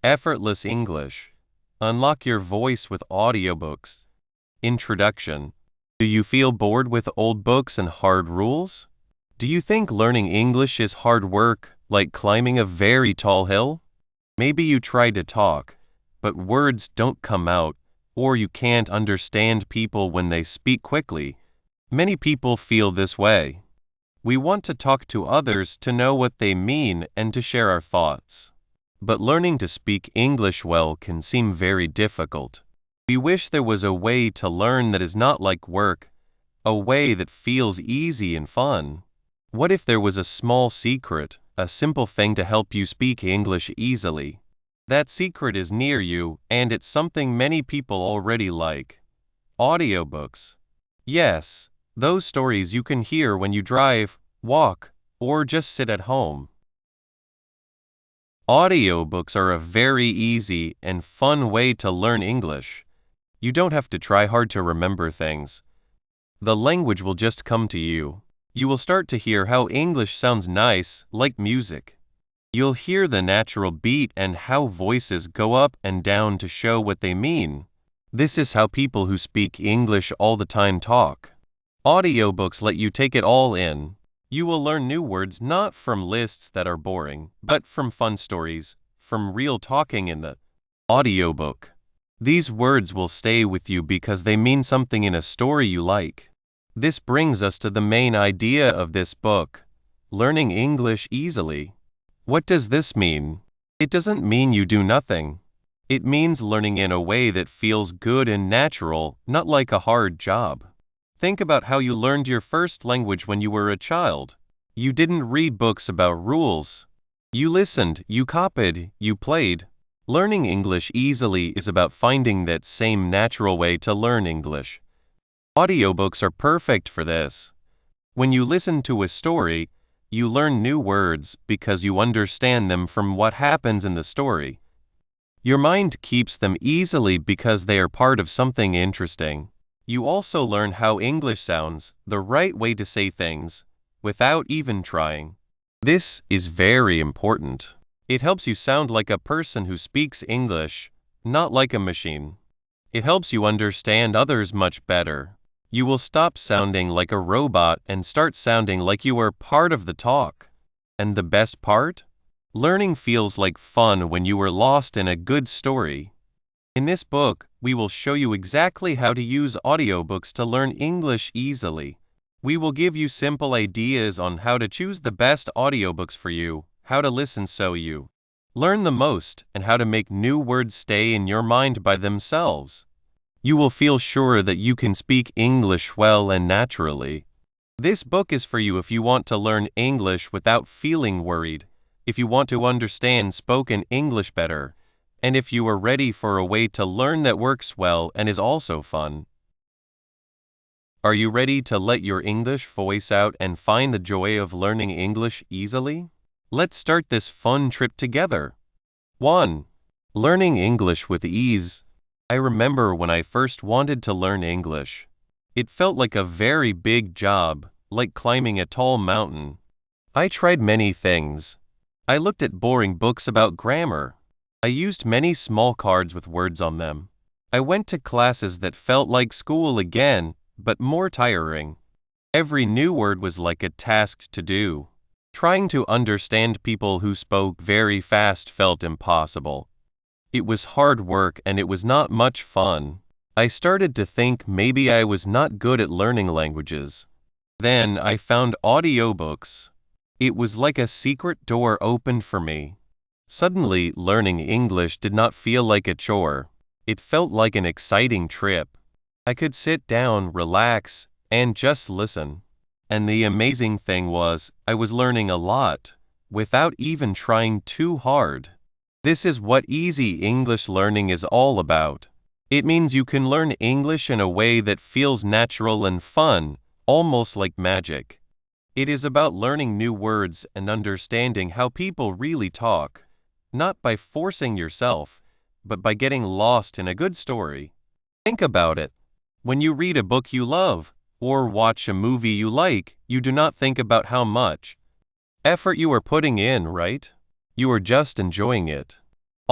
Effortless English. Unlock your voice with audiobooks. Introduction. Do you feel bored with old books and hard rules? Do you think learning English is hard work, like climbing a very tall hill? Maybe you try to talk, but words don't come out, or you can't understand people when they speak quickly. Many people feel this way. We want to talk to others to know what they mean and to share our thoughts. But learning to speak English well can seem very difficult. We wish there was a way to learn that is not like work, a way that feels easy and fun. What if there was a small secret, a simple thing to help you speak English easily? That secret is near you, and it's something many people already like. Audiobooks. Yes, those stories you can hear when you drive, walk, or just sit at home. Audiobooks are a very easy and fun way to learn English. You don't have to try hard to remember things. The language will just come to you. You will start to hear how English sounds nice, like music. You'll hear the natural beat and how voices go up and down to show what they mean. This is how people who speak English all the time talk. Audiobooks let you take it all in. You will learn new words not from lists that are boring, but from fun stories, from real talking in the audiobook. These words will stay with you because they mean something in a story you like. This brings us to the main idea of this book: learning English easily. What does this mean? It doesn't mean you do nothing. It means learning in a way that feels good and natural, not like a hard job. Think about how you learned your first language when you were a child. You didn't read books about rules. You listened, you copied, you played. Learning English easily is about finding that same natural way to learn English. Audiobooks are perfect for this. When you listen to a story, you learn new words because you understand them from what happens in the story. Your mind keeps them easily because they are part of something interesting. You also learn how English sounds, the right way to say things, without even trying. This is very important. It helps you sound like a person who speaks English, not like a machine. It helps you understand others much better. You will stop sounding like a robot and start sounding like you are part of the talk. And the best part? Learning feels like fun when you are lost in a good story. In this book, we will show you exactly how to use audiobooks to learn English easily. We will give you simple ideas on how to choose the best audiobooks for you, how to listen so you learn the most, and how to make new words stay in your mind by themselves. You will feel sure that you can speak English well and naturally. This book is for you if you want to learn English without feeling worried, if you want to understand spoken English better, and if you are ready for a way to learn that works well and is also fun. Are you ready to let your English voice out and find the joy of learning English easily? Let's start this fun trip together. 1. Learning English with ease. I remember when I first wanted to learn English. It felt like a very big job, like climbing a tall mountain. I tried many things. I looked at boring books about grammar. I used many small cards with words on them. I went to classes that felt like school again, but more tiring. Every new word was like a task to do. Trying to understand people who spoke very fast felt impossible. It was hard work and it was not much fun. I started to think maybe I was not good at learning languages. Then I found audiobooks. It was like a secret door opened for me. Suddenly, learning English did not feel like a chore. It felt like an exciting trip. I could sit down, relax, and just listen. And the amazing thing was, I was learning a lot, without even trying too hard. This is what easy English learning is all about. It means you can learn English in a way that feels natural and fun, almost like magic. It is about learning new words and understanding how people really talk. Not by forcing yourself, but by getting lost in a good story. Think about it. When you read a book you love, or watch a movie you like, you do not think about how much effort you are putting in, right? You are just enjoying it.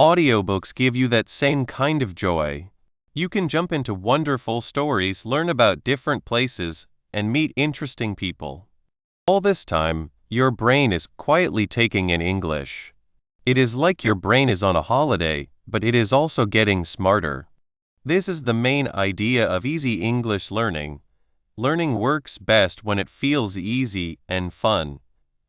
Audiobooks give you that same kind of joy. You can jump into wonderful stories, learn about different places, and meet interesting people. All this time, your brain is quietly taking in English. It is like your brain is on a holiday, but it is also getting smarter. This is the main idea of easy English learning. Learning works best when it feels easy and fun,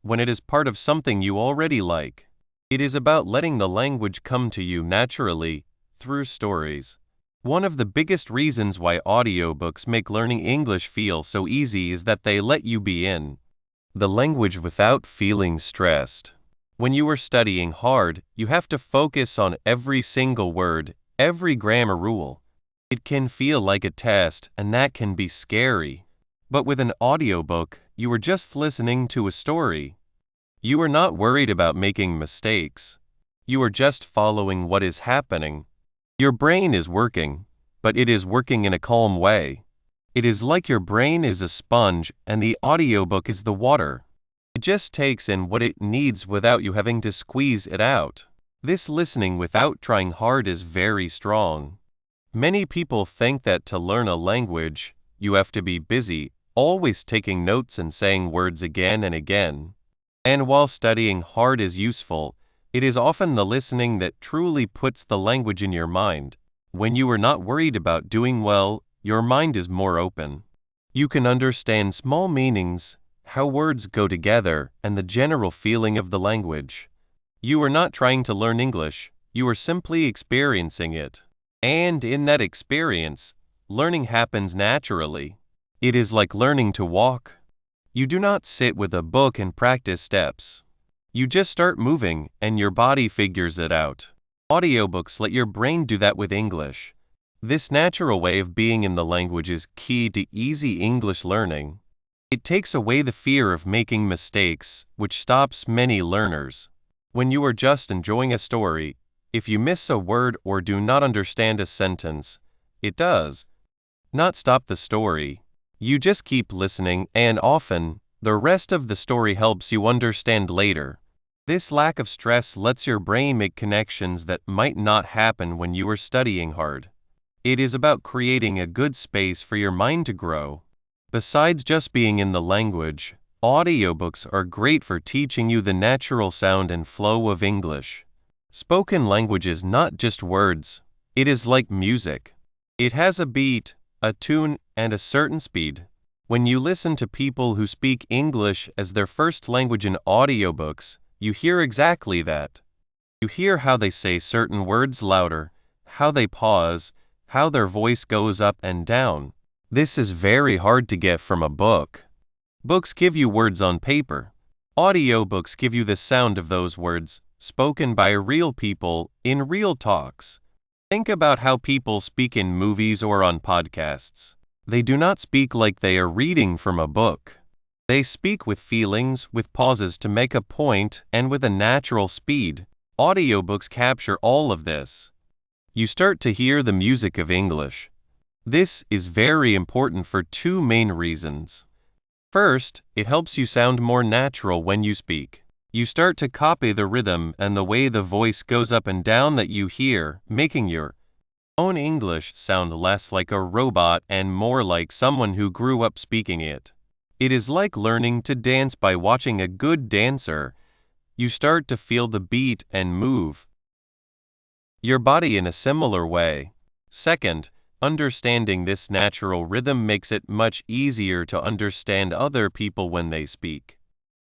when it is part of something you already like. It is about letting the language come to you naturally, through stories. One of the biggest reasons why audiobooks make learning English feel so easy is that they let you be in the language without feeling stressed. When you are studying hard, you have to focus on every single word, every grammar rule. It can feel like a test, and that can be scary. But with an audiobook, you are just listening to a story. You are not worried about making mistakes. You are just following what is happening. Your brain is working, but it is working in a calm way. It is like your brain is a sponge and the audiobook is the water. It just takes in what it needs without you having to squeeze it out. This listening without trying hard is very strong. Many people think that to learn a language, you have to be busy, always taking notes and saying words again and again. And while studying hard is useful, it is often the listening that truly puts the language in your mind. When you are not worried about doing well, your mind is more open. You can understand small meanings, how words go together, and the general feeling of the language. You are not trying to learn English, you are simply experiencing it. And in that experience, learning happens naturally. It is like learning to walk. You do not sit with a book and practice steps. You just start moving, and your body figures it out. Audiobooks let your brain do that with English. This natural way of being in the language is key to easy English learning. It takes away the fear of making mistakes, which stops many learners. When you are just enjoying a story, if you miss a word or do not understand a sentence, it does not stop the story. You just keep listening, and often, the rest of the story helps you understand later. This lack of stress lets your brain make connections that might not happen when you are studying hard. It is about creating a good space for your mind to grow. Besides just being in the language, audiobooks are great for teaching you the natural sound and flow of English. Spoken language is not just words, it is like music. It has a beat, a tune, and a certain speed. When you listen to people who speak English as their first language in audiobooks, you hear exactly that. You hear how they say certain words louder, how they pause, how their voice goes up and down. This is very hard to get from a book. Books give you words on paper. Audiobooks give you the sound of those words, spoken by real people, in real talks. Think about how people speak in movies or on podcasts. They do not speak like they are reading from a book. They speak with feelings, with pauses to make a point, and with a natural speed. Audiobooks capture all of this. You start to hear the music of English. This is very important for two main reasons. First, it helps you sound more natural when you speak. You start to copy the rhythm and the way the voice goes up and down that you hear, making your own English sound less like a robot and more like someone who grew up speaking it. It is like learning to dance by watching a good dancer. You start to feel the beat and move your body in a similar way. Second, understanding this natural rhythm makes it much easier to understand other people when they speak.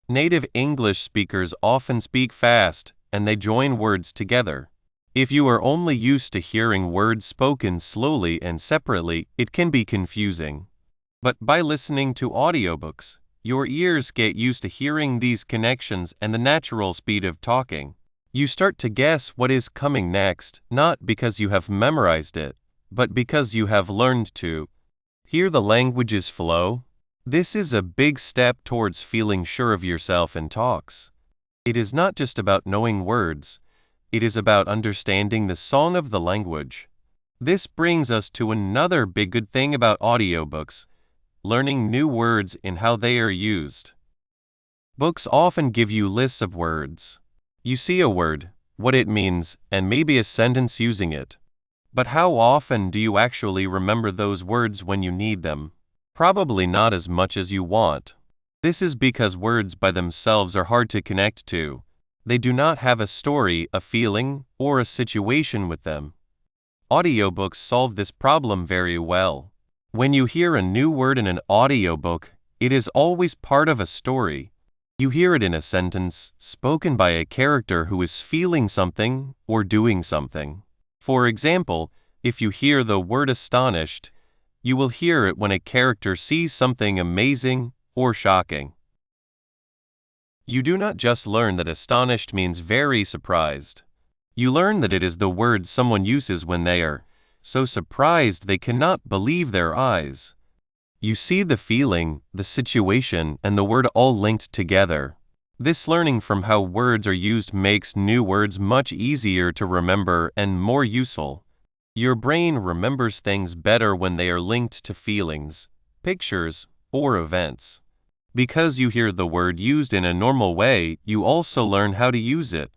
Native English speakers often speak fast, and they join words together. If you are only used to hearing words spoken slowly and separately, it can be confusing. But by listening to audiobooks, your ears get used to hearing these connections and the natural speed of talking. You start to guess what is coming next, not because you have memorized it, but because you have learned to hear the language's flow. This is a big step towards feeling sure of yourself in talks. It is not just about knowing words, it is about understanding the song of the language. This brings us to another big good thing about audiobooks: learning new words and how they are used. Books often give you lists of words. You see a word, what it means, and maybe a sentence using it. But how often do you actually remember those words when you need them? Probably not as much as you want. This is because words by themselves are hard to connect to. They do not have a story, a feeling, or a situation with them. Audiobooks solve this problem very well. When you hear a new word in an audiobook, it is always part of a story. You hear it in a sentence, spoken by a character who is feeling something or doing something. For example, if you hear the word astonished, you will hear it when a character sees something amazing or shocking. You do not just learn that astonished means very surprised. You learn that it is the word someone uses when they are so surprised they cannot believe their eyes. You see the feeling, the situation, and the word all linked together. This learning from how words are used makes new words much easier to remember and more useful. Your brain remembers things better when they are linked to feelings, pictures, or events. Because you hear the word used in a normal way, you also learn how to use it.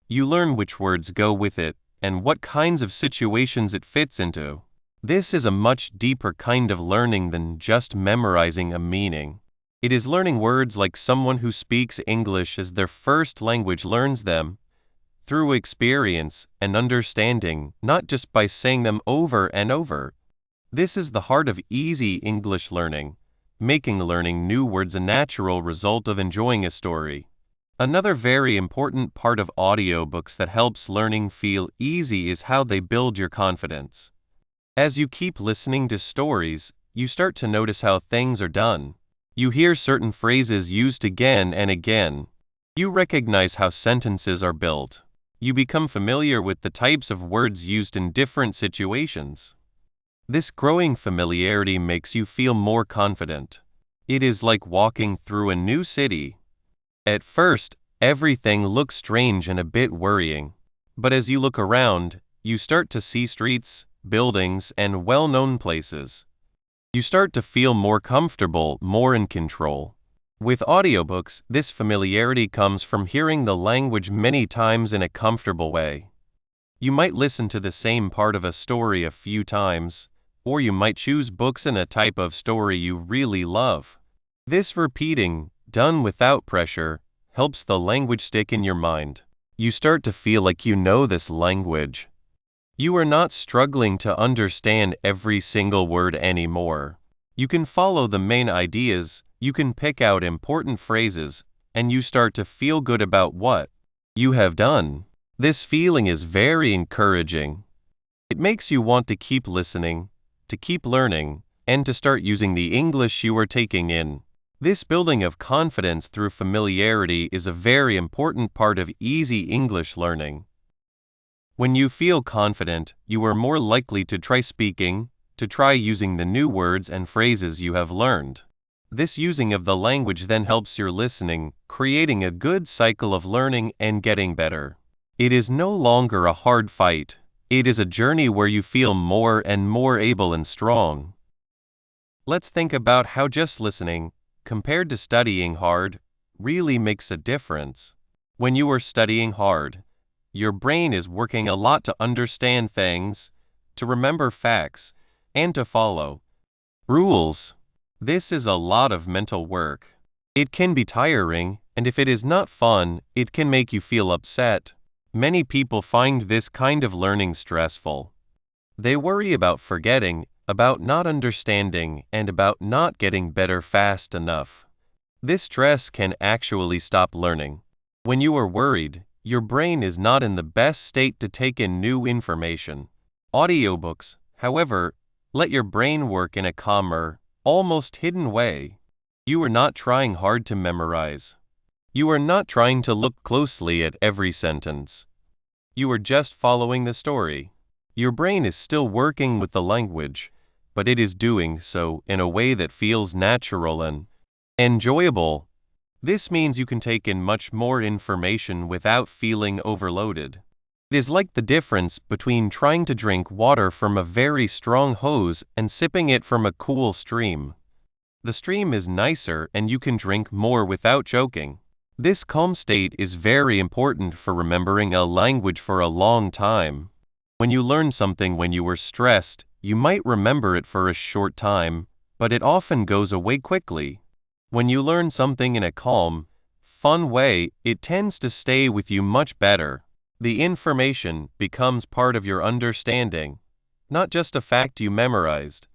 You learn which words go with it and what kinds of situations it fits into. This is a much deeper kind of learning than just memorizing a meaning. It is learning words like someone who speaks English as their first language learns them, through experience and understanding, not just by saying them over and over. This is the heart of easy English learning, making learning new words a natural result of enjoying a story. Another very important part of audiobooks that helps learning feel easy is how they build your confidence. As you keep listening to stories, you start to notice how things are done. You hear certain phrases used again and again. You recognize how sentences are built. You become familiar with the types of words used in different situations. This growing familiarity makes you feel more confident. It is like walking through a new city. At first, everything looks strange and a bit worrying. But as you look around, you start to see streets, buildings, and well-known places. You start to feel more comfortable, more in control. With audiobooks, this familiarity comes from hearing the language many times in a comfortable way. You might listen to the same part of a story a few times, or you might choose books in a type of story you really love. This repeating, done without pressure, helps the language stick in your mind. You start to feel like you know this language. You are not struggling to understand every single word anymore. You can follow the main ideas, you can pick out important phrases, and you start to feel good about what you have done. This feeling is very encouraging. It makes you want to keep listening, to keep learning, and to start using the English you are taking in. This building of confidence through familiarity is a very important part of easy English learning. When you feel confident, you are more likely to try speaking, to try using the new words and phrases you have learned. This using of the language then helps your listening, creating a good cycle of learning and getting better. It is no longer a hard fight. It is a journey where you feel more and more able and strong. Let's think about how just listening, compared to studying hard, really makes a difference. When you are studying hard, your brain is working a lot to understand things, to remember facts, and to follow rules. This is a lot of mental work. It can be tiring, and if it is not fun, it can make you feel upset. Many people find this kind of learning stressful. They worry about forgetting, about not understanding, and about not getting better fast enough. This stress can actually stop learning. When you are worried, your brain is not in the best state to take in new information. Audiobooks, however, let your brain work in a calmer, almost hidden way. You are not trying hard to memorize. You are not trying to look closely at every sentence. You are just following the story. Your brain is still working with the language, but it is doing so in a way that feels natural and enjoyable. This means you can take in much more information without feeling overloaded. It is like the difference between trying to drink water from a very strong hose and sipping it from a cool stream. The stream is nicer and you can drink more without choking. This calm state is very important for remembering a language for a long time. When you learn something when you were stressed, you might remember it for a short time, but it often goes away quickly. When you learn something in a calm, fun way, it tends to stay with you much better. The information becomes part of your understanding, not just a fact you memorized.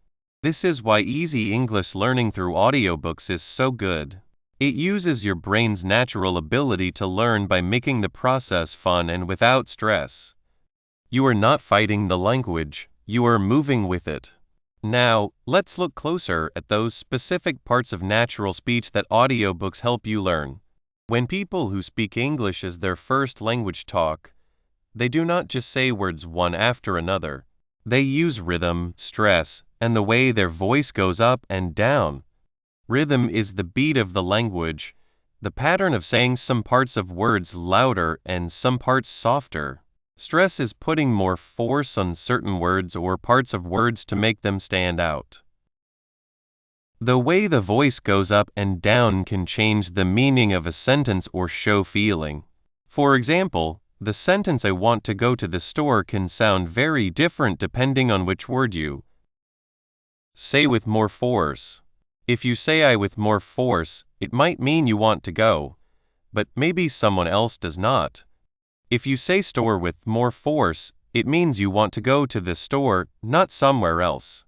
This is why easy English learning through audiobooks is so good. It uses your brain's natural ability to learn by making the process fun and without stress. You are not fighting the language, you are moving with it. Now, let's look closer at those specific parts of natural speech that audiobooks help you learn. When people who speak English as their first language talk, they do not just say words one after another. They use rhythm, stress, and the way their voice goes up and down. Rhythm is the beat of the language, the pattern of saying some parts of words louder and some parts softer. Stress is putting more force on certain words or parts of words to make them stand out. The way the voice goes up and down can change the meaning of a sentence or show feeling. For example, the sentence "I want to go to the store" can sound very different depending on which word you say with more force. If you say "I" with more force, it might mean you want to go, but maybe someone else does not. If you say "store" with more force, it means you want to go to the store, not somewhere else.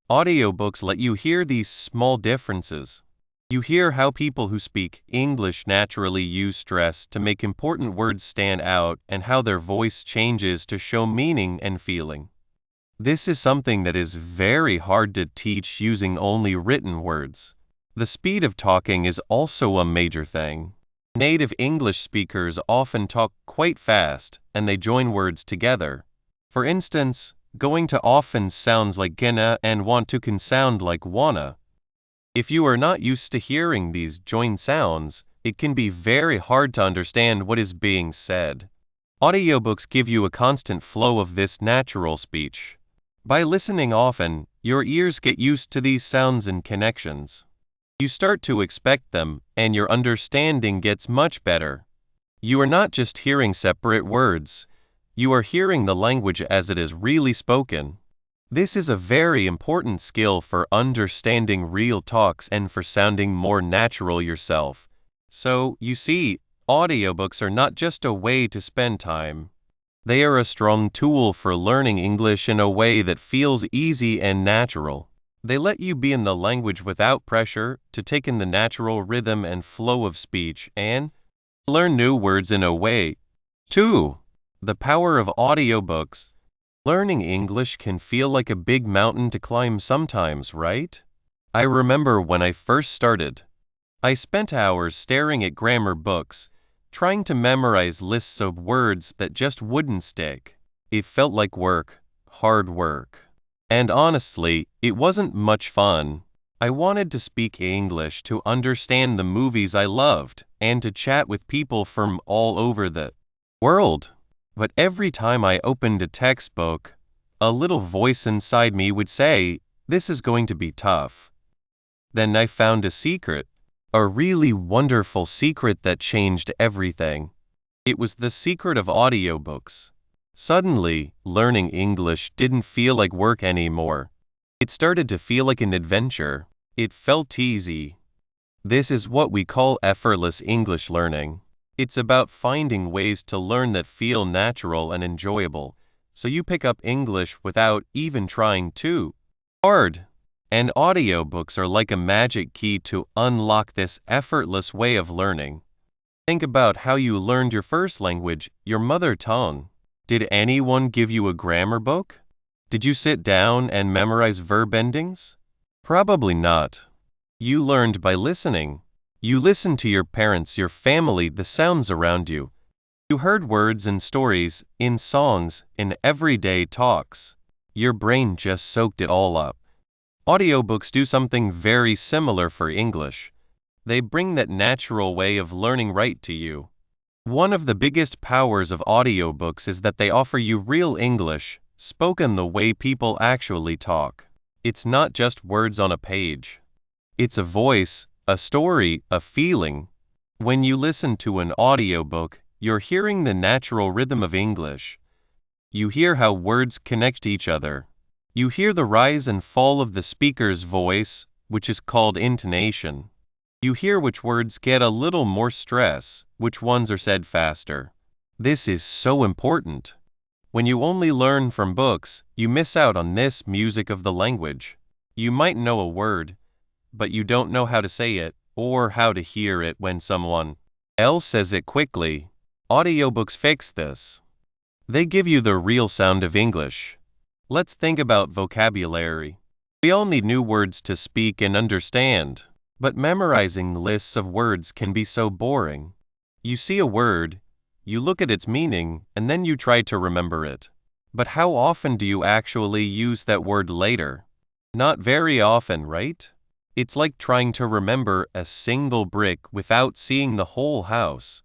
Audiobooks let you hear these small differences. You hear how people who speak English naturally use stress to make important words stand out and how their voice changes to show meaning and feeling. This is something that is very hard to teach using only written words. The speed of talking is also a major thing. Native English speakers often talk quite fast and they join words together. For instance, going to often sounds like gonna and want to can sound like wanna. If you are not used to hearing these joined sounds, it can be very hard to understand what is being said. Audiobooks give you a constant flow of this natural speech. By listening often, your ears get used to these sounds and connections. You start to expect them, and your understanding gets much better. You are not just hearing separate words, you are hearing the language as it is really spoken. This is a very important skill for understanding real talks and for sounding more natural yourself. So, you see, audiobooks are not just a way to spend time. They are a strong tool for learning English in a way that feels easy and natural. They let you be in the language without pressure, to take in the natural rhythm and flow of speech, and learn new words in a way. 2. The power of audiobooks. Learning English can feel like a big mountain to climb sometimes, right? I remember when I first started. I spent hours staring at grammar books, trying to memorize lists of words that just wouldn't stick. It felt like work, hard work. And honestly, it wasn't much fun. I wanted to speak English to understand the movies I loved and to chat with people from all over the world. But every time I opened a textbook, a little voice inside me would say, "This is going to be tough." Then I found a secret, a really wonderful secret that changed everything. It was the secret of audiobooks. Suddenly, learning English didn't feel like work anymore. It started to feel like an adventure. It felt easy. This is what we call effortless English learning. It's about finding ways to learn that feel natural and enjoyable, so you pick up English without even trying too hard. And audiobooks are like a magic key to unlock this effortless way of learning. Think about how you learned your first language, your mother tongue. Did anyone give you a grammar book? Did you sit down and memorize verb endings? Probably not. You learned by listening. You listened to your parents, your family, the sounds around you. You heard words in stories, in songs, in everyday talks. Your brain just soaked it all up. Audiobooks do something very similar for English. They bring that natural way of learning right to you. One of the biggest powers of audiobooks is that they offer you real English, spoken the way people actually talk. It's not just words on a page. It's a voice, a story, a feeling. When you listen to an audiobook, you're hearing the natural rhythm of English. You hear how words connect to each other. You hear the rise and fall of the speaker's voice, which is called intonation. You hear which words get a little more stress, which ones are said faster. This is so important. When you only learn from books, you miss out on this music of the language. You might know a word, but you don't know how to say it or how to hear it when someone else says it quickly. Audiobooks fix this. They give you the real sound of English. Let's think about vocabulary. We all need new words to speak and understand, but memorizing lists of words can be so boring. You see a word, you look at its meaning, and then you try to remember it. But how often do you actually use that word later? Not very often, right? It's like trying to remember a single brick without seeing the whole house.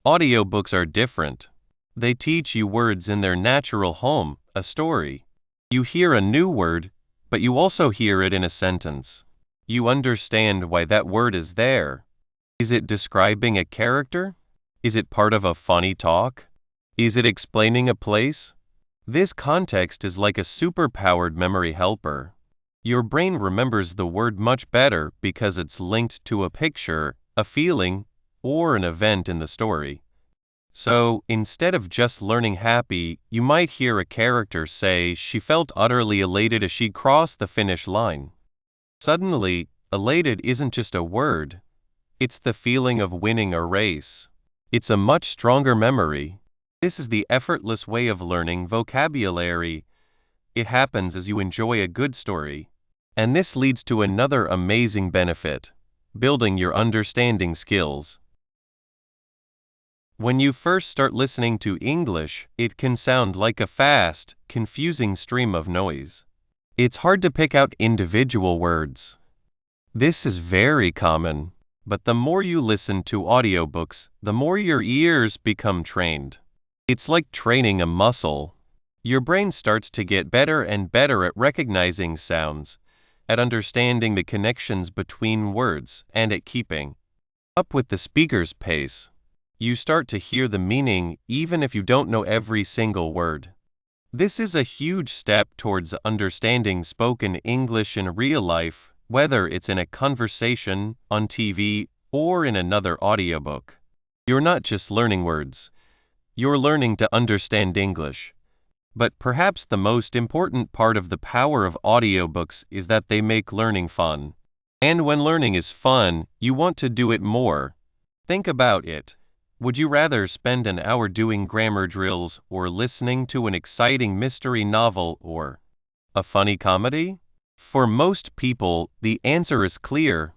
Audiobooks are different. They teach you words in their natural home, a story. You hear a new word, but you also hear it in a sentence. You understand why that word is there. Is it describing a character? Is it part of a funny talk? Is it explaining a place? This context is like a superpowered memory helper. Your brain remembers the word much better because it's linked to a picture, a feeling, or an event in the story. So, instead of just learning happy, you might hear a character say she felt utterly elated as she crossed the finish line. Suddenly, elated isn't just a word. It's the feeling of winning a race. It's a much stronger memory. This is the effortless way of learning vocabulary. It happens as you enjoy a good story. And this leads to another amazing benefit: building your understanding skills. When you first start listening to English, it can sound like a fast, confusing stream of noise. It's hard to pick out individual words. This is very common, but the more you listen to audiobooks, the more your ears become trained. It's like training a muscle. Your brain starts to get better and better at recognizing sounds, at understanding the connections between words, and at keeping up with the speaker's pace. You start to hear the meaning even if you don't know every single word. This is a huge step towards understanding spoken English in real life, whether it's in a conversation, on TV, or in another audiobook. You're not just learning words. You're learning to understand English. But perhaps the most important part of the power of audiobooks is that they make learning fun. And when learning is fun, you want to do it more. Think about it. Would you rather spend an hour doing grammar drills or listening to an exciting mystery novel or a funny comedy? For most people, the answer is clear.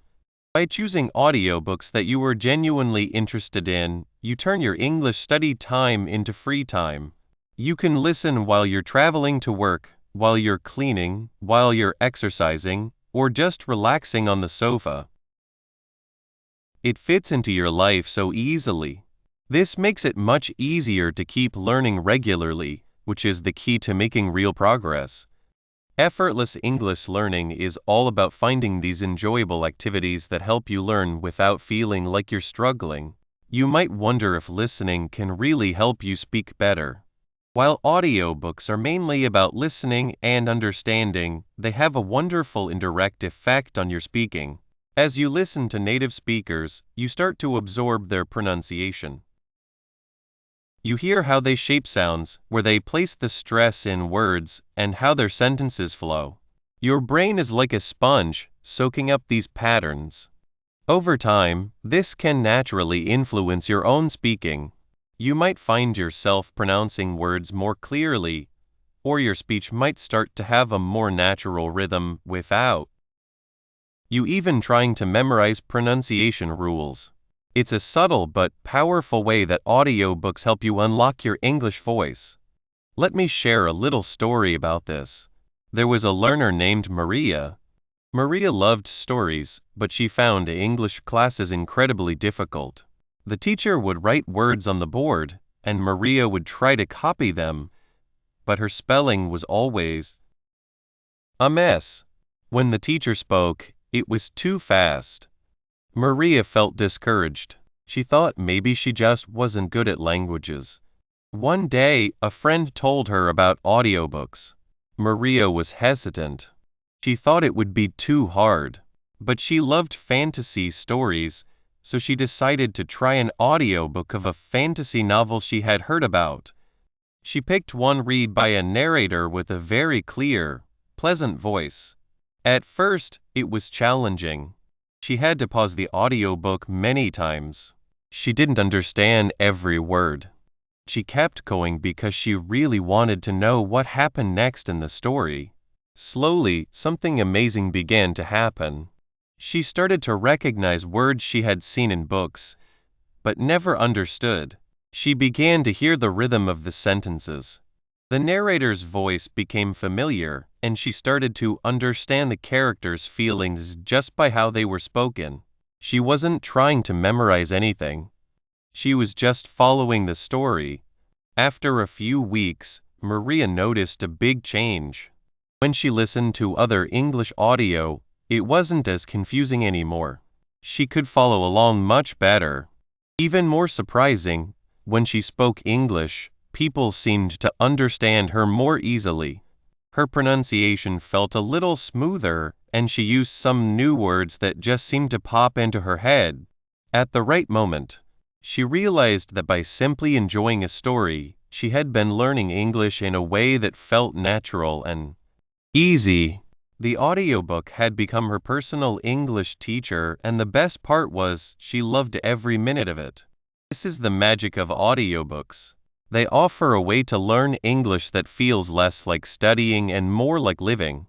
By choosing audiobooks that you are genuinely interested in, you turn your English study time into free time. You can listen while you're traveling to work, while you're cleaning, while you're exercising, or just relaxing on the sofa. It fits into your life so easily. This makes it much easier to keep learning regularly, which is the key to making real progress. Effortless English learning is all about finding these enjoyable activities that help you learn without feeling like you're struggling. You might wonder if listening can really help you speak better. While audiobooks are mainly about listening and understanding, they have a wonderful indirect effect on your speaking. As you listen to native speakers, you start to absorb their pronunciation. You hear how they shape sounds, where they place the stress in words, and how their sentences flow. Your brain is like a sponge, soaking up these patterns. Over time, this can naturally influence your own speaking. You might find yourself pronouncing words more clearly, or your speech might start to have a more natural rhythm without you even trying to memorize pronunciation rules. It's a subtle but powerful way that audiobooks help you unlock your English voice. Let me share a little story about this. There was a learner named Maria. Maria loved stories, but she found English classes incredibly difficult. The teacher would write words on the board, and Maria would try to copy them, but her spelling was always a mess. When the teacher spoke, it was too fast. Maria felt discouraged. She thought maybe she just wasn't good at languages. One day, a friend told her about audiobooks. Maria was hesitant. She thought it would be too hard. But she loved fantasy stories, so she decided to try an audiobook of a fantasy novel she had heard about. She picked one read by a narrator with a very clear, pleasant voice. At first, it was challenging. She had to pause the audiobook many times. She didn't understand every word. She kept going because she really wanted to know what happened next in the story. Slowly, something amazing began to happen. She started to recognize words she had seen in books, but never understood. She began to hear the rhythm of the sentences. The narrator's voice became familiar, and she started to understand the characters' feelings just by how they were spoken. She wasn't trying to memorize anything. She was just following the story. After a few weeks, Maria noticed a big change. When she listened to other English audio, it wasn't as confusing anymore. She could follow along much better. Even more surprising, when she spoke English, people seemed to understand her more easily. Her pronunciation felt a little smoother, and she used some new words that just seemed to pop into her head. At the right moment, she realized that by simply enjoying a story, she had been learning English in a way that felt natural and easy. The audiobook had become her personal English teacher, and the best part was she loved every minute of it. This is the magic of audiobooks. They offer a way to learn English that feels less like studying and more like living.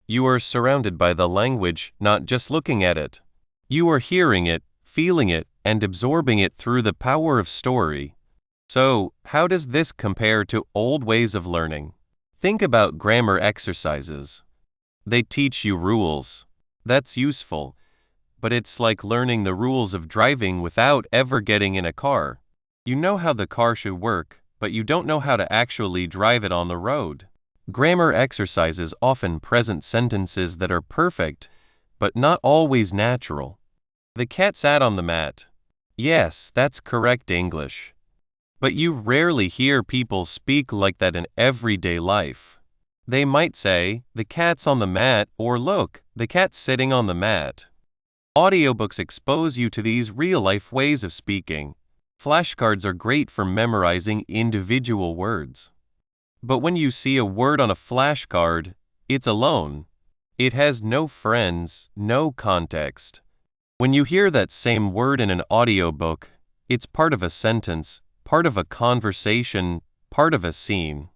You are surrounded by the language, not just looking at it. You are hearing it, feeling it, and absorbing it through the power of story. So, how does this compare to old ways of learning? Think about grammar exercises. They teach you rules. That's useful. But it's like learning the rules of driving without ever getting in a car. You know how the car should work, but you don't know how to actually drive it on the road. Grammar exercises often present sentences that are perfect, but not always natural. The cat sat on the mat. Yes, that's correct English. But you rarely hear people speak like that in everyday life. They might say, the cat's on the mat, or look, the cat's sitting on the mat. Audiobooks expose you to these real-life ways of speaking. Flashcards are great for memorizing individual words. But when you see a word on a flashcard, it's alone. It has no friends, no context. When you hear that same word in an audiobook, it's part of a sentence, part of a conversation, part of a scene.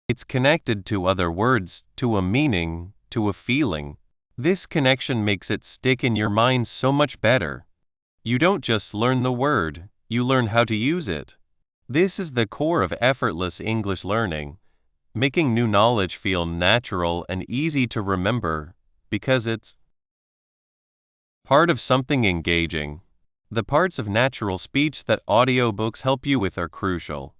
It's connected to other words, to a meaning, to a feeling. This connection makes it stick in your mind so much better. You don't just learn the word, you learn how to use it. This is the core of effortless English learning, making new knowledge feel natural and easy to remember, because it's part of something engaging. The parts of natural speech that audiobooks help you with are crucial.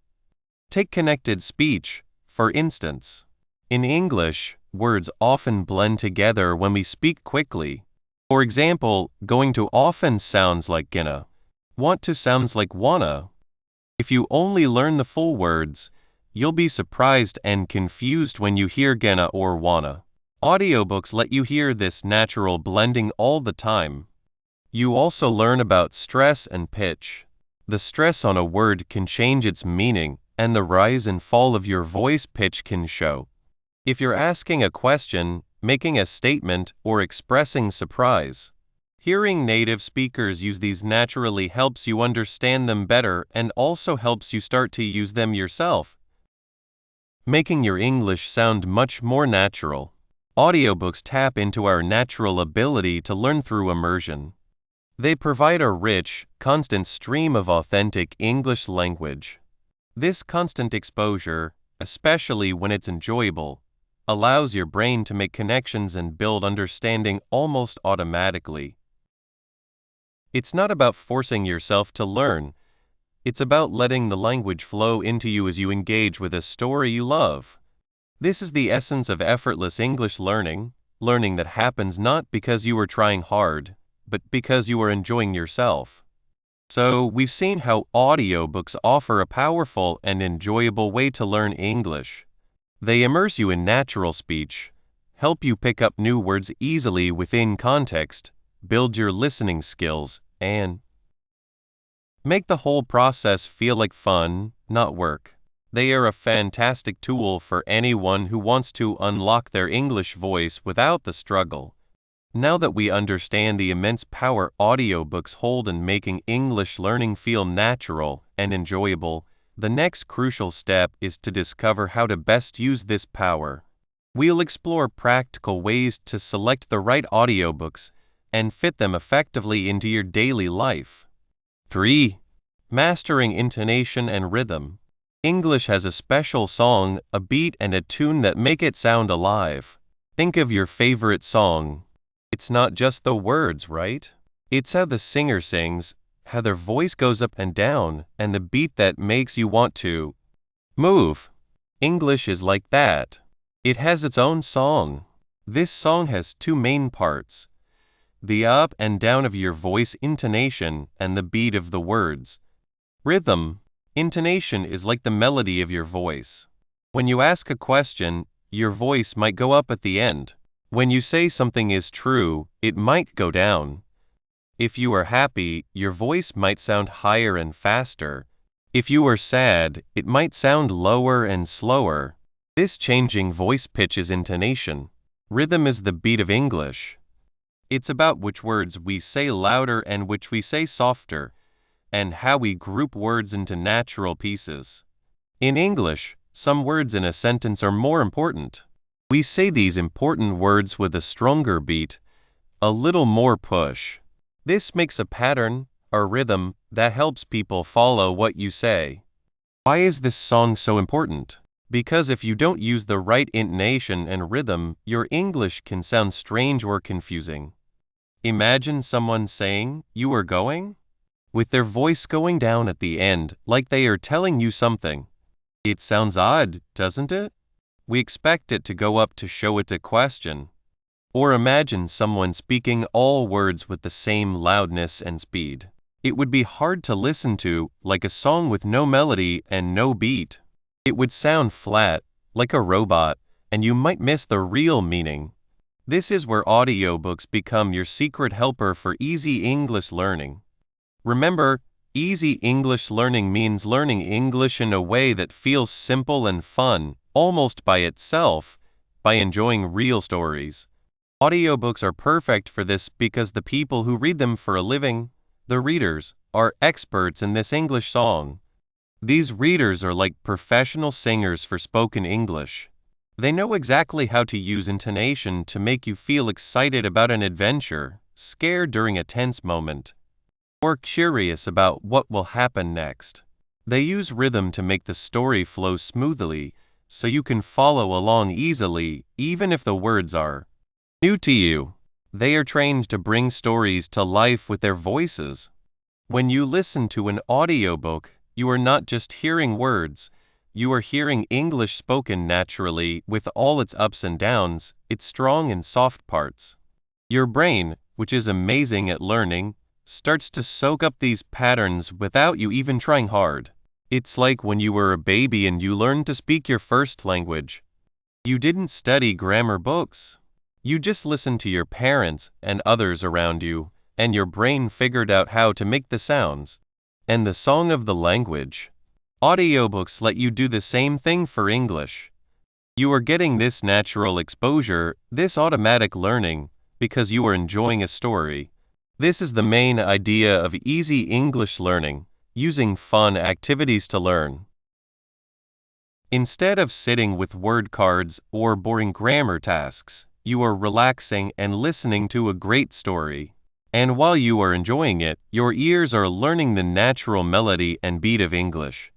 Take connected speech, for instance. In English, words often blend together when we speak quickly. For example, going to often sounds like gonna. Want to sounds like wanna. If you only learn the full words, you'll be surprised and confused when you hear gonna or wanna. Audiobooks let you hear this natural blending all the time. You also learn about stress and pitch. The stress on a word can change its meaning, and the rise and fall of your voice pitch can show. If you're asking a question, making a statement, or expressing surprise, hearing native speakers use these naturally helps you understand them better and also helps you start to use them yourself, making your English sound much more natural. Audiobooks tap into our natural ability to learn through immersion. They provide a rich, constant stream of authentic English language. This constant exposure, especially when it's enjoyable, allows your brain to make connections and build understanding almost automatically. It's not about forcing yourself to learn. It's about letting the language flow into you as you engage with a story you love. This is the essence of effortless English learning, learning that happens not because you are trying hard, but because you are enjoying yourself. So, we've seen how audiobooks offer a powerful and enjoyable way to learn English. They immerse you in natural speech, help you pick up new words easily within context, build your listening skills, and make the whole process feel like fun, not work. They are a fantastic tool for anyone who wants to unlock their English voice without the struggle. Now that we understand the immense power audiobooks hold in making English learning feel natural and enjoyable, the next crucial step is to discover how to best use this power. We'll explore practical ways to select the right audiobooks and fit them effectively into your daily life. 3. Mastering intonation and rhythm. English has a special song, a beat, and a tune that make it sound alive. Think of your favorite song. It's not just the words, right? It's how the singer sings, how their voice goes up and down, and the beat that makes you want to move. English is like that. It has its own song. This song has two main parts: the up and down of your voice intonation and the beat of the words. Rhythm. Intonation is like the melody of your voice. When you ask a question, your voice might go up at the end. When you say something is true, it might go down. If you are happy, your voice might sound higher and faster. If you are sad, it might sound lower and slower. This changing voice pitch is intonation. Rhythm is the beat of English. It's about which words we say louder and which we say softer, and how we group words into natural pieces. In English, some words in a sentence are more important. We say these important words with a stronger beat, a little more push. This makes a pattern, a rhythm, that helps people follow what you say. Why is this song so important? Because if you don't use the right intonation and rhythm, your English can sound strange or confusing. Imagine someone saying, "You are going?" with their voice going down at the end, like they are telling you something. It sounds odd, doesn't it? We expect it to go up to show it's a question. Or imagine someone speaking all words with the same loudness and speed. It would be hard to listen to, like a song with no melody and no beat. It would sound flat, like a robot, and you might miss the real meaning. This is where audiobooks become your secret helper for easy English learning. Remember, easy English learning means learning English in a way that feels simple and fun, almost by itself, by enjoying real stories. Audiobooks are perfect for this because the people who read them for a living, the readers, are experts in this English song. These readers are like professional singers for spoken English. They know exactly how to use intonation to make you feel excited about an adventure, scared during a tense moment, or curious about what will happen next. They use rhythm to make the story flow smoothly, so you can follow along easily, even if the words are new to you. They are trained to bring stories to life with their voices. When you listen to an audiobook, you are not just hearing words, you are hearing English spoken naturally with all its ups and downs, its strong and soft parts. Your brain, which is amazing at learning, starts to soak up these patterns without you even trying hard. It's like when you were a baby and you learned to speak your first language. You didn't study grammar books. You just listened to your parents and others around you, and your brain figured out how to make the sounds and the song of the language. Audiobooks let you do the same thing for English. You are getting this natural exposure, this automatic learning, because you are enjoying a story. This is the main idea of easy English learning, using fun activities to learn. Instead of sitting with word cards or boring grammar tasks, you are relaxing and listening to a great story. And while you are enjoying it, your ears are learning the natural melody and beat of English.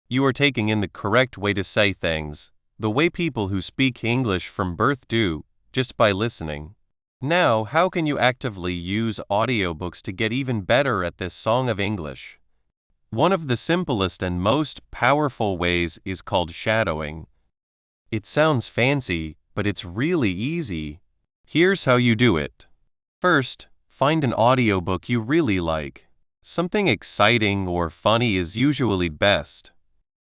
You are taking in the correct way to say things, the way people who speak English from birth do, just by listening. Now, how can you actively use audiobooks to get even better at this song of English? One of the simplest and most powerful ways is called shadowing. It sounds fancy, but it's really easy. Here's how you do it. First, find an audiobook you really like. Something exciting or funny is usually best.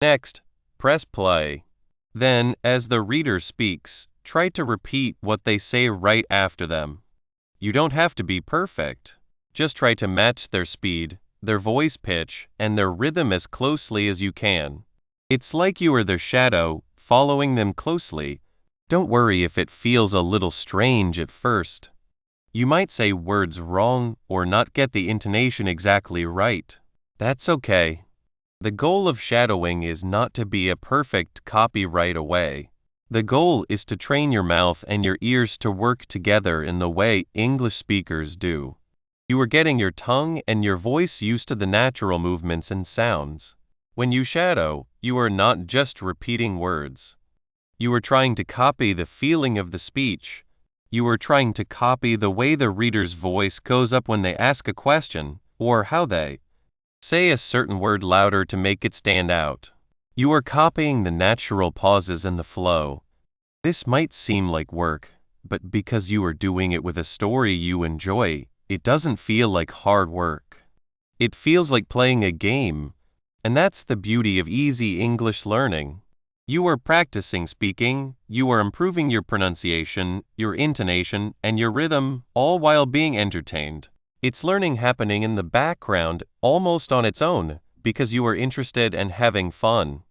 Next, press play. Then, as the reader speaks, try to repeat what they say right after them. You don't have to be perfect. Just try to match their speed, their voice pitch, and their rhythm as closely as you can. It's like you are their shadow, following them closely. Don't worry if it feels a little strange at first. You might say words wrong or not get the intonation exactly right. That's okay. The goal of shadowing is not to be a perfect copy right away. The goal is to train your mouth and your ears to work together in the way English speakers do. You are getting your tongue and your voice used to the natural movements and sounds. When you shadow, you are not just repeating words. You are trying to copy the feeling of the speech. You are trying to copy the way the reader's voice goes up when they ask a question, or how they say a certain word louder to make it stand out. You are copying the natural pauses and the flow. This might seem like work, but because you are doing it with a story you enjoy, it doesn't feel like hard work. It feels like playing a game, and that's the beauty of easy English learning. You are practicing speaking, you are improving your pronunciation, your intonation, and your rhythm, all while being entertained. It's learning happening in the background, almost on its own, because you are interested and having fun.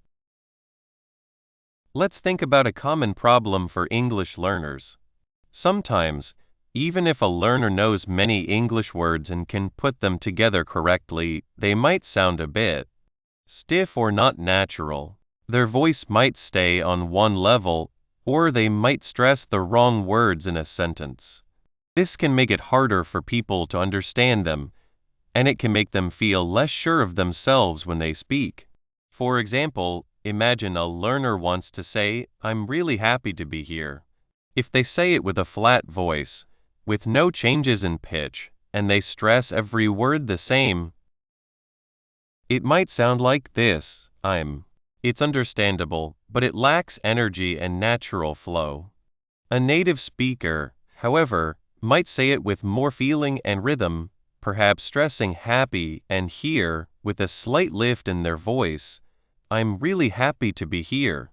Let's think about a common problem for English learners. Sometimes, even if a learner knows many English words and can put them together correctly, they might sound a bit stiff or not natural. Their voice might stay on one level, or they might stress the wrong words in a sentence. This can make it harder for people to understand them, and it can make them feel less sure of themselves when they speak. For example, imagine a learner wants to say, "I'm really happy to be here." If they say it with a flat voice, with no changes in pitch, and they stress every word the same, it might sound like this, "I'm." It's understandable, but it lacks energy and natural flow. A native speaker, however, might say it with more feeling and rhythm, perhaps stressing happy and here with a slight lift in their voice. "I'm really happy to be here."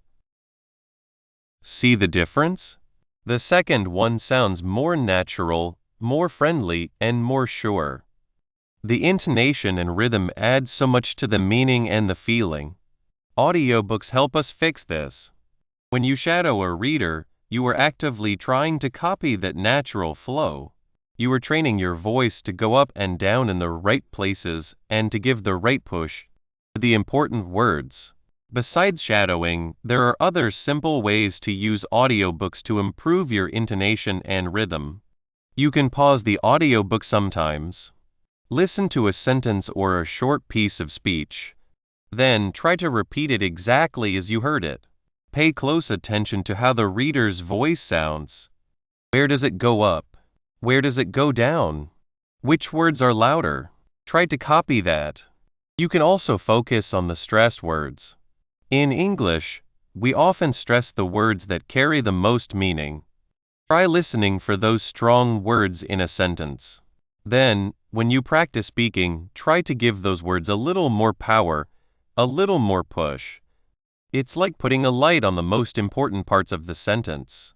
See the difference? The second one sounds more natural, more friendly, and more sure. The intonation and rhythm add so much to the meaning and the feeling. Audiobooks help us fix this. When you shadow a reader, you are actively trying to copy that natural flow. You are training your voice to go up and down in the right places and to give the right push to the important words. Besides shadowing, there are other simple ways to use audiobooks to improve your intonation and rhythm. You can pause the audiobook sometimes. Listen to a sentence or a short piece of speech. Then try to repeat it exactly as you heard it. Pay close attention to how the reader's voice sounds. Where does it go up? Where does it go down? Which words are louder? Try to copy that. You can also focus on the stressed words. In English, we often stress the words that carry the most meaning. Try listening for those strong words in a sentence. Then, when you practice speaking, try to give those words a little more power, a little more push. It's like putting a light on the most important parts of the sentence.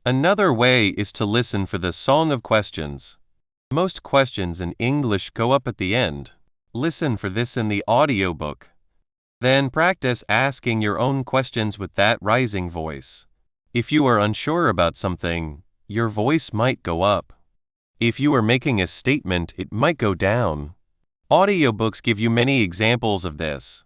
Another way is to listen for the song of questions. Most questions in English go up at the end. Listen for this in the audiobook. Then practice asking your own questions with that rising voice. If you are unsure about something, your voice might go up. If you are making a statement, it might go down. Audiobooks give you many examples of this.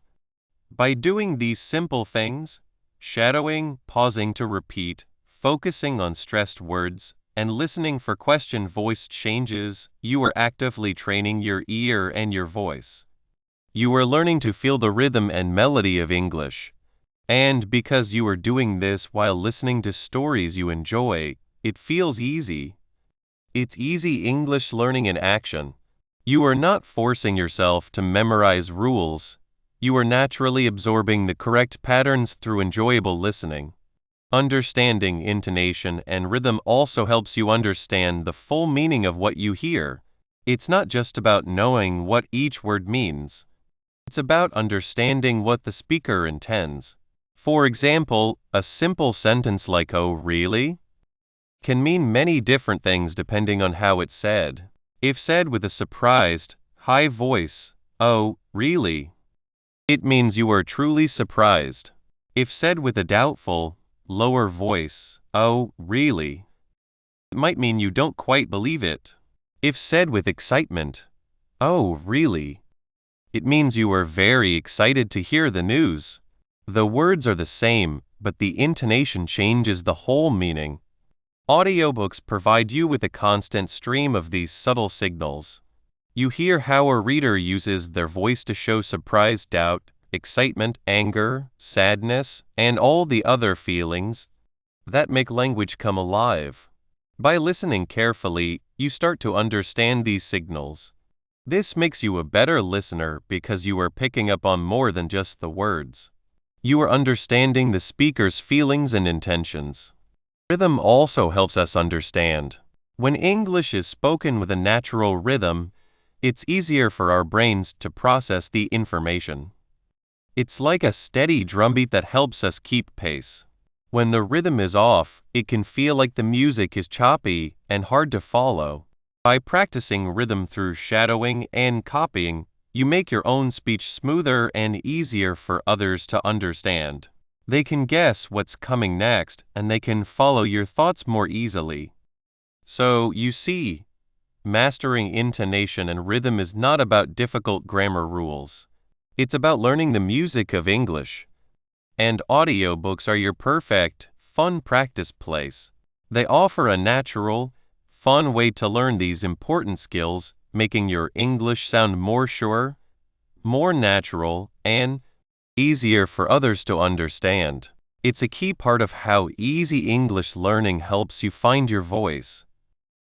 By doing these simple things, shadowing, pausing to repeat, focusing on stressed words, and listening for question voice changes, you are actively training your ear and your voice. You are learning to feel the rhythm and melody of English. And because you are doing this while listening to stories you enjoy, it feels easy. It's easy English learning in action. You are not forcing yourself to memorize rules. You are naturally absorbing the correct patterns through enjoyable listening. Understanding intonation and rhythm also helps you understand the full meaning of what you hear. It's not just about knowing what each word means. It's about understanding what the speaker intends. For example, a simple sentence like, "Oh, really?" can mean many different things depending on how it's said. If said with a surprised, high voice, "Oh, really?" it means you are truly surprised. If said with a doubtful, lower voice, "Oh, really?" it might mean you don't quite believe it. If said with excitement, "Oh, really?" it means you are very excited to hear the news. The words are the same, but the intonation changes the whole meaning. Audiobooks provide you with a constant stream of these subtle signals. You hear how a reader uses their voice to show surprise, doubt, excitement, anger, sadness, and all the other feelings that make language come alive. By listening carefully, you start to understand these signals. This makes you a better listener because you are picking up on more than just the words. You are understanding the speaker's feelings and intentions. Rhythm also helps us understand. When English is spoken with a natural rhythm, it's easier for our brains to process the information. It's like a steady drumbeat that helps us keep pace. When the rhythm is off, it can feel like the music is choppy and hard to follow. By practicing rhythm through shadowing and copying, you make your own speech smoother and easier for others to understand. They can guess what's coming next, and they can follow your thoughts more easily. So, you see, mastering intonation and rhythm is not about difficult grammar rules. It's about learning the music of English. And audiobooks are your perfect, fun practice place. They offer a natural, fun way to learn these important skills, making your English sound more sure, more natural, and easier for others to understand. It's a key part of how easy English learning helps you find your voice.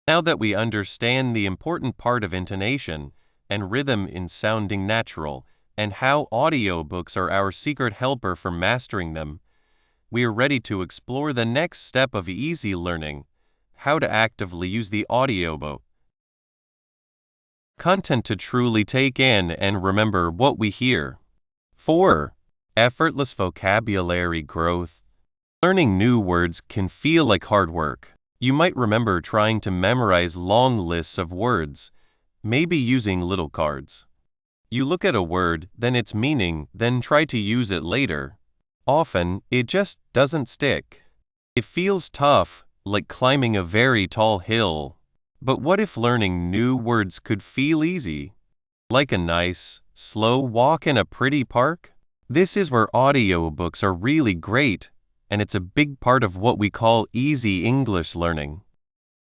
Now that we understand the important part of intonation and rhythm in sounding natural, and how audiobooks are our secret helper for mastering them, we are ready to explore the next step of easy learning: how to actively use the audiobook content to truly take in and remember what we hear. 4. Effortless vocabulary growth. Learning new words can feel like hard work. You might remember trying to memorize long lists of words, maybe using little cards. You look at a word, then its meaning, then try to use it later. Often, it just doesn't stick. It feels tough, like climbing a very tall hill. But what if learning new words could feel easy? Like a nice, slow walk in a pretty park? This is where audiobooks are really great, and it's a big part of what we call easy English learning.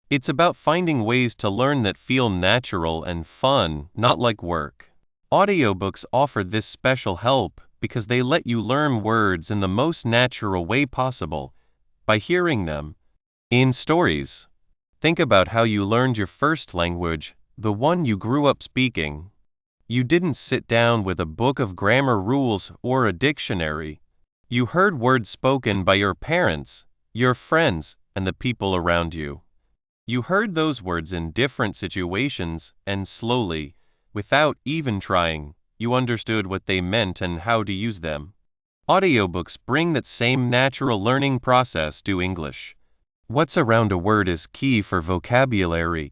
It's about finding ways to learn that feel natural and fun, not like work. Audiobooks offer this special help because they let you learn words in the most natural way possible, by hearing them in stories. Think about how you learned your first language, the one you grew up speaking. You didn't sit down with a book of grammar rules or a dictionary. You heard words spoken by your parents, your friends, and the people around you. You heard those words in different situations, and slowly, without even trying, you understood what they meant and how to use them. Audiobooks bring that same natural learning process to English. What's around a word is key for vocabulary.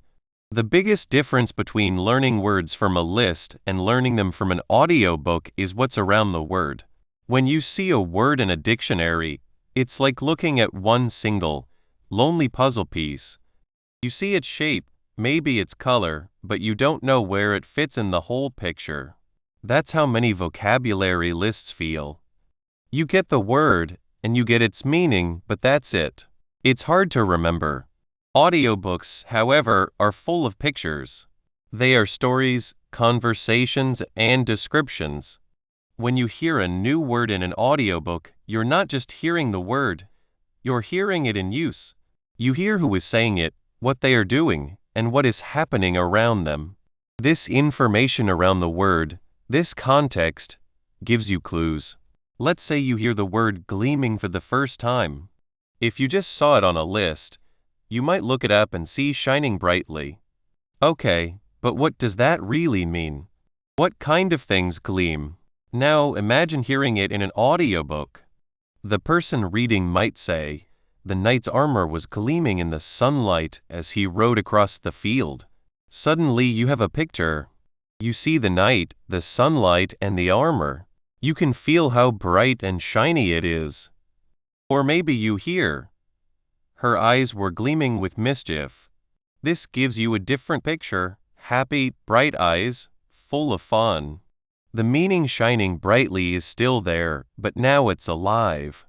The biggest difference between learning words from a list and learning them from an audiobook is what's around the word. When you see a word in a dictionary, it's like looking at one single, lonely puzzle piece. You see its shape, maybe its color, but you don't know where it fits in the whole picture. That's how many vocabulary lists feel. You get the word, and you get its meaning, but that's it. It's hard to remember. Audiobooks, however, are full of pictures. They are stories, conversations, and descriptions. When you hear a new word in an audiobook, you're not just hearing the word, you're hearing it in use. You hear who is saying it, what they are doing, and what is happening around them. This information around the word, this context, gives you clues. Let's say you hear the word gleaming for the first time. If you just saw it on a list, you might look it up and see shining brightly. Okay, But what does that really mean? What kind of things gleam? Now imagine hearing it in an audiobook. The person reading might say, "The knight's armor was gleaming in the sunlight as he rode across the field." Suddenly you have a picture. You see the knight, the sunlight, and the armor. You can feel how bright and shiny it is. Or maybe you hear, "Her eyes were gleaming with mischief." This gives you a different picture. Happy, bright eyes, full of fun. The meaning shining brightly is still there, but now it's alive.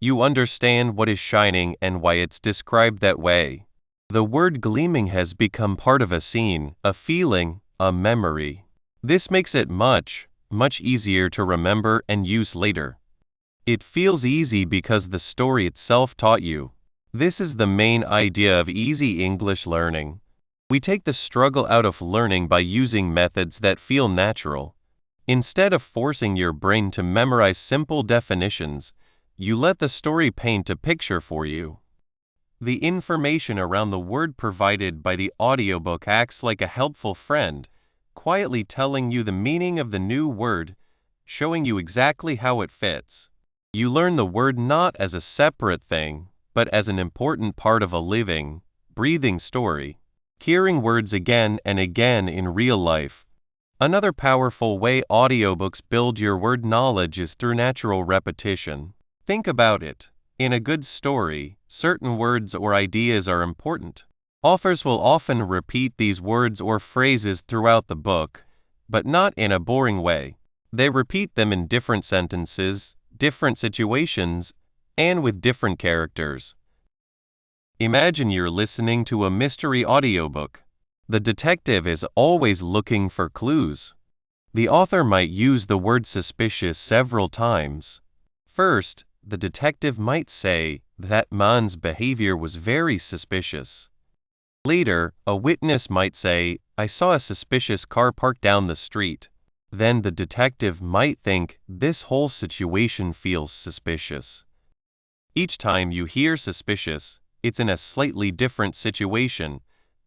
You understand what is shining and why it's described that way. The word gleaming has become part of a scene, a feeling, a memory. This makes it much easier to remember and use later. It feels easy because the story itself taught you. This is the main idea of easy English learning. We take the struggle out of learning by using methods that feel natural. Instead of forcing your brain to memorize simple definitions, you let the story paint a picture for you. The information around the word provided by the audiobook acts like a helpful friend, quietly telling you the meaning of the new word, showing you exactly how it fits. You learn the word not as a separate thing, but as an important part of a living, breathing story. Hearing words again and again in real life. Another powerful way audiobooks build your word knowledge is through natural repetition. Think about it. In a good story, certain words or ideas are important. Authors will often repeat these words or phrases throughout the book, but not in a boring way. They repeat them in different sentences, different situations, and with different characters. Imagine you're listening to a mystery audiobook. The detective is always looking for clues. The author might use the word suspicious several times. First, the detective might say, "That man's behavior was very suspicious." Later, a witness might say, "I saw a suspicious car parked down the street." Then the detective might think, "This whole situation feels suspicious." Each time you hear suspicious, it's in a slightly different situation,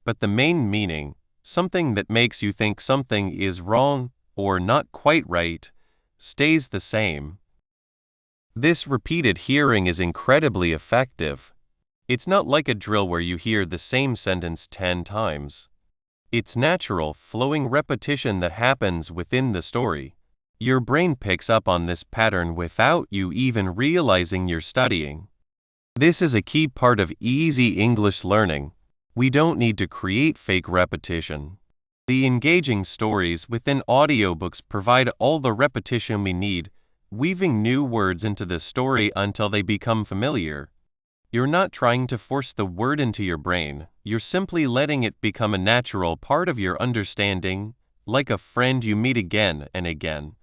but the main meaning, something that makes you think something is wrong or not quite right, stays the same. This repeated hearing is incredibly effective. It's not like a drill where you hear the same sentence 10 times. It's natural, flowing repetition that happens within the story. Your brain picks up on this pattern without you even realizing you're studying. This is a key part of easy English learning. We don't need to create fake repetition. The engaging stories within audiobooks provide all the repetition we need, weaving new words into the story until they become familiar. You're not trying to force the word into your brain, you're simply letting it become a natural part of your understanding, like a friend you meet again and again.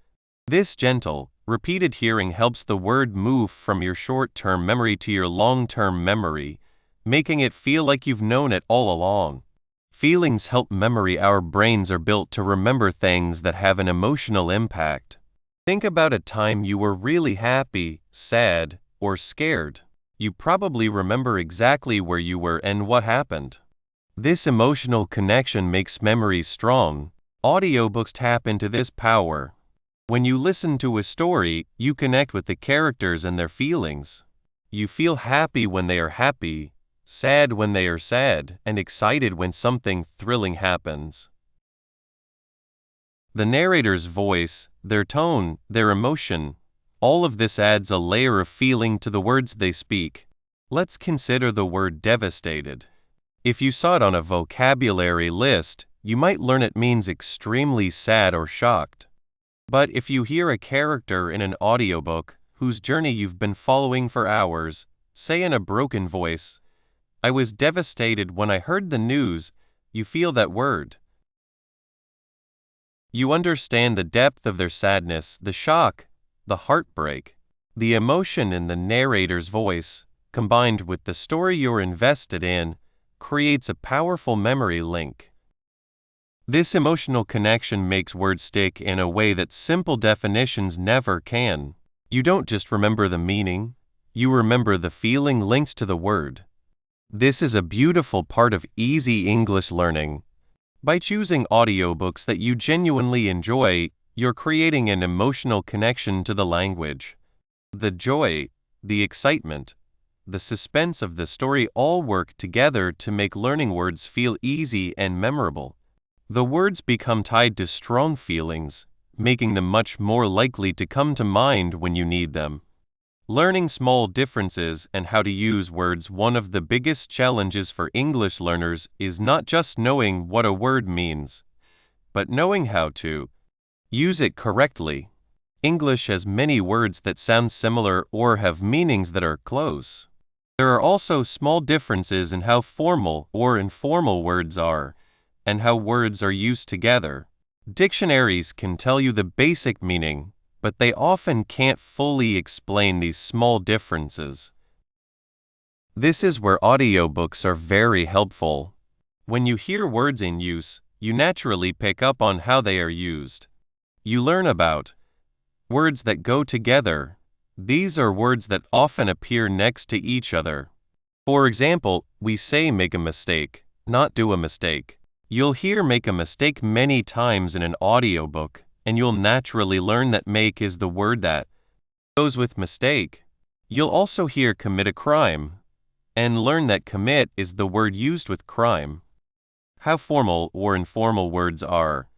This gentle, repeated hearing helps the word move from your short-term memory to your long-term memory, making it feel like you've known it all along. Feelings help memory. Our brains are built to remember things that have an emotional impact. Think about a time you were really happy, sad, or scared. You probably remember exactly where you were and what happened. This emotional connection makes memories strong. Audiobooks tap into this power. When you listen to a story, you connect with the characters and their feelings. You feel happy when they are happy, sad when they are sad, and excited when something thrilling happens. The narrator's voice, their tone, their emotion, all of this adds a layer of feeling to the words they speak. Let's consider the word devastated. If you saw it on a vocabulary list, you might learn it means extremely sad or shocked. But if you hear a character in an audiobook whose journey you've been following for hours, say in a broken voice, "I was devastated when I heard the news," you feel that word. You understand the depth of their sadness, the shock, the heartbreak. The emotion in the narrator's voice, combined with the story you're invested in, creates a powerful memory link. This emotional connection makes words stick in a way that simple definitions never can. You don't just remember the meaning, you remember the feeling linked to the word. This is a beautiful part of easy English learning. By choosing audiobooks that you genuinely enjoy, you're creating an emotional connection to the language. The joy, the excitement, the suspense of the story all work together to make learning words feel easy and memorable. The words become tied to strong feelings, making them much more likely to come to mind when you need them. Learning small differences and how to use words. One of the biggest challenges for English learners is not just knowing what a word means, but knowing how to use it correctly. English has many words that sound similar or have meanings that are close. There are also small differences in how formal or informal words are, and how words are used together. Dictionaries can tell you the basic meaning, but they often can't fully explain these small differences. This is where audiobooks are very helpful. When you hear words in use, you naturally pick up on how they are used. You learn about words that go together. These are words that often appear next to each other. For example, we say make a mistake, not do a mistake. You'll hear make a mistake many times in an audiobook, and you'll naturally learn that make is the word that goes with mistake. You'll also hear commit a crime, and learn that commit is the word used with crime. How formal or informal words are.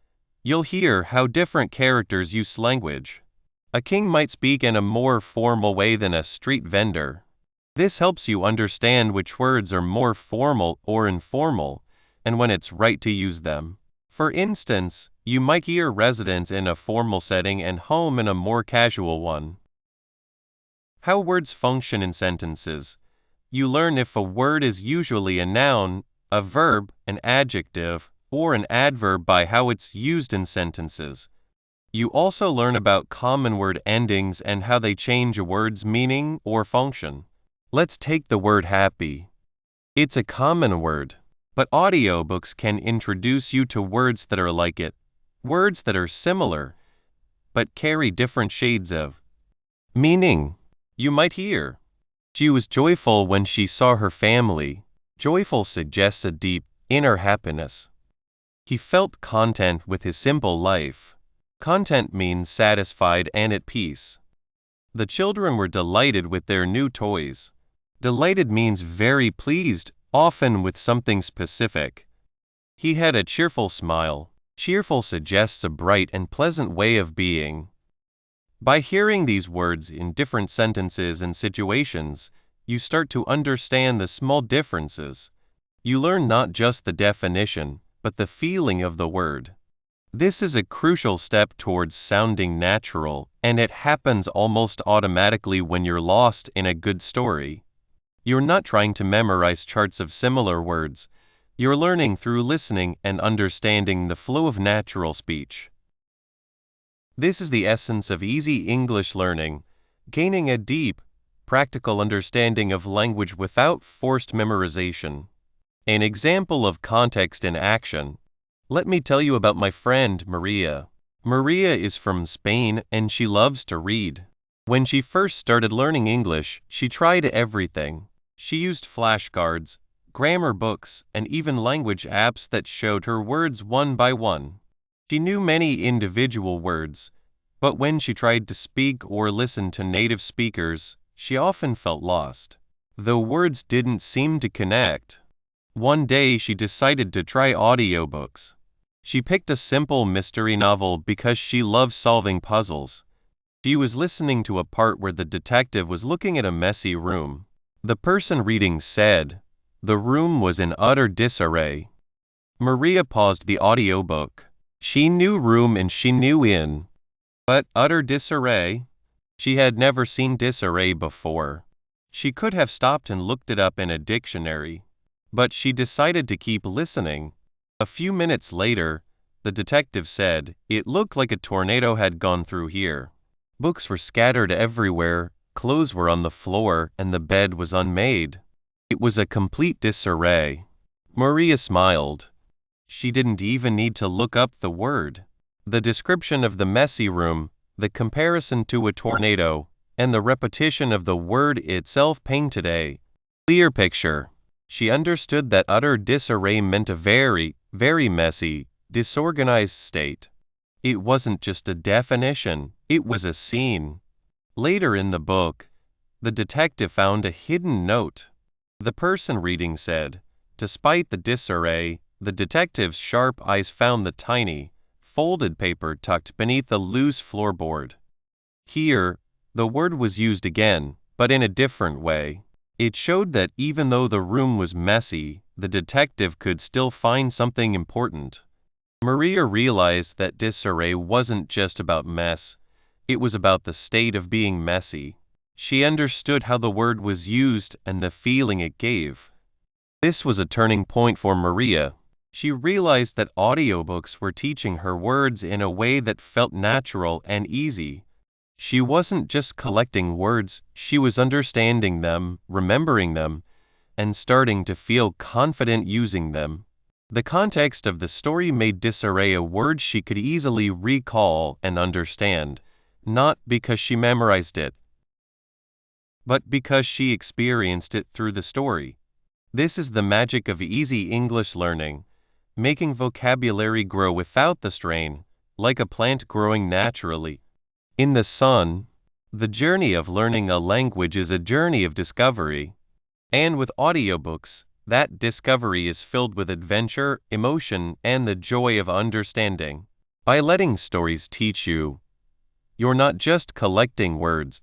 You'll hear how different characters use language. A king might speak in a more formal way than a street vendor. This helps you understand which words are more formal or informal, and when it's right to use them. For instance, you might hear residence in a formal setting and home in a more casual one. How words function in sentences. You learn if a word is usually a noun, a verb, an adjective, or an adverb by how it's used in sentences. You also learn about common word endings and how they change a word's meaning or function. Let's take the word happy. It's a common word, but audiobooks can introduce you to words that are like it, words that are similar, but carry different shades of meaning. You might hear, she was joyful when she saw her family. Joyful suggests a deep, inner happiness. He felt content with his simple life. Content means satisfied and at peace. The children were delighted with their new toys. Delighted means very pleased, often with something specific. He had a cheerful smile. Cheerful suggests a bright and pleasant way of being. By hearing these words in different sentences and situations, you start to understand the small differences. You learn not just the definition, but the feeling of the word. This is a crucial step towards sounding natural, and it happens almost automatically when you're lost in a good story. You're not trying to memorize charts of similar words. You're learning through listening and understanding the flow of natural speech. This is the essence of easy English learning, gaining a deep, practical understanding of language without forced memorization. An example of context in action. Let me tell you about my friend Maria. Maria is from Spain and she loves to read. When she first started learning English, she tried everything. She used flashcards, grammar books, and even language apps that showed her words one by one. She knew many individual words, but when she tried to speak or listen to native speakers, she often felt lost. The words didn't seem to connect. One day she decided to try audiobooks. She picked a simple mystery novel because she loves solving puzzles. She was listening to a part where the detective was looking at a messy room. The person reading said, "The room was in utter disarray." Maria paused the audiobook. She knew room and she knew in. But utter disarray? She had never seen disarray before. She could have stopped and looked it up in a dictionary. But she decided to keep listening. A few minutes later, the detective said, "It looked like a tornado had gone through here. Books were scattered everywhere, clothes were on the floor, and the bed was unmade. It was a complete disarray." Maria smiled. She didn't even need to look up the word. The description of the messy room, the comparison to a tornado, and the repetition of the word itself painted a clear picture. She understood that utter disarray meant a very, very messy, disorganized state. It wasn't just a definition, it was a scene. Later in the book, the detective found a hidden note. The person reading said, despite the disarray, the detective's sharp eyes found the tiny, folded paper tucked beneath the loose floorboard. Here, the word was used again, but in a different way. It showed that even though the room was messy, the detective could still find something important. Maria realized that disarray wasn't just about mess, it was about the state of being messy. She understood how the word was used and the feeling it gave. This was a turning point for Maria. She realized that audiobooks were teaching her words in a way that felt natural and easy. She wasn't just collecting words, she was understanding them, remembering them, and starting to feel confident using them. The context of the story made disarray a word she could easily recall and understand, not because she memorized it, but because she experienced it through the story. This is the magic of easy English learning, making vocabulary grow without the strain, like a plant growing naturally. In the sun, the journey of learning a language is a journey of discovery. And with audiobooks, that discovery is filled with adventure, emotion, and the joy of understanding. By letting stories teach you, you're not just collecting words.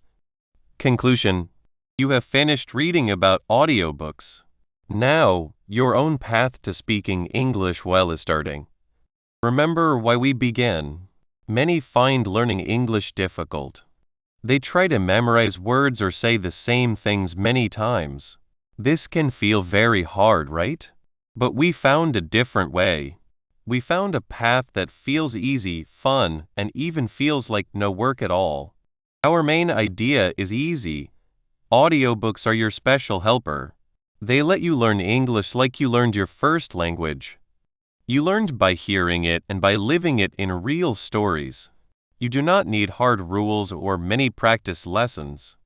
Conclusion: you have finished reading about audiobooks. Now, your own path to speaking English well is starting. Remember why we began. Many find learning English difficult. They try to memorize words or say the same things many times. This can feel very hard, right? But we found a different way. We found a path that feels easy, fun, and even feels like no work at all. Our main idea is easy. Audiobooks are your special helper. They let you learn English like you learned your first language. You learned by hearing it and by living it in real stories. You do not need hard rules or many practice lessons.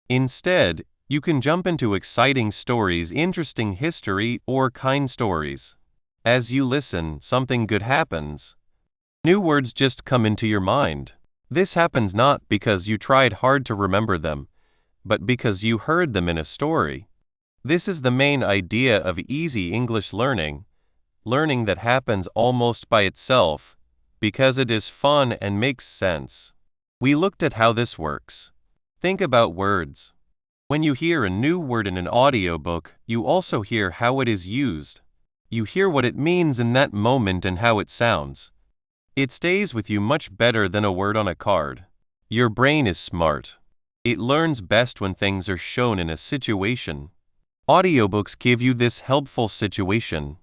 Instead, you can jump into exciting stories, interesting history, or kind stories. As you listen, something good happens. New words just come into your mind. This happens not because you tried hard to remember them, but because you heard them in a story. This is the main idea of easy English learning. Learning that happens almost by itself, because it is fun and makes sense. We looked at how this works. Think about words. When you hear a new word in an audiobook, you also hear how it is used. You hear what it means in that moment and how it sounds. It stays with you much better than a word on a card. Your brain is smart. It learns best when things are shown in a situation. Audiobooks give you this helpful situation.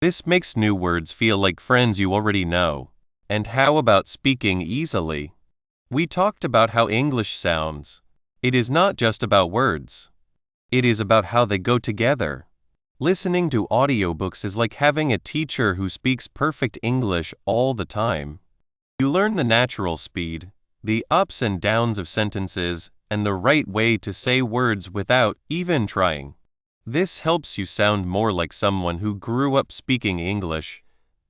This makes new words feel like friends you already know. And how about speaking easily? We talked about how English sounds. It is not just about words. It is about how they go together. Listening to audiobooks is like having a teacher who speaks perfect English all the time. You learn the natural speed, the ups and downs of sentences, and the right way to say words without even trying. This helps you sound more like someone who grew up speaking English,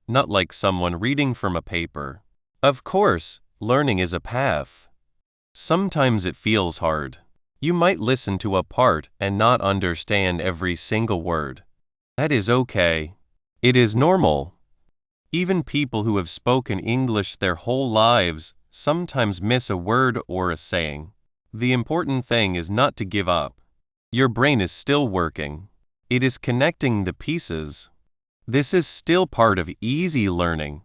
not like someone reading from a paper. Of course, learning is a path. Sometimes it feels hard. You might listen to a part and not understand every single word. That is okay. It is normal. Even people who have spoken English their whole lives sometimes miss a word or a saying. The important thing is not to give up. Your brain is still working. It is connecting the pieces. This is still part of easy learning.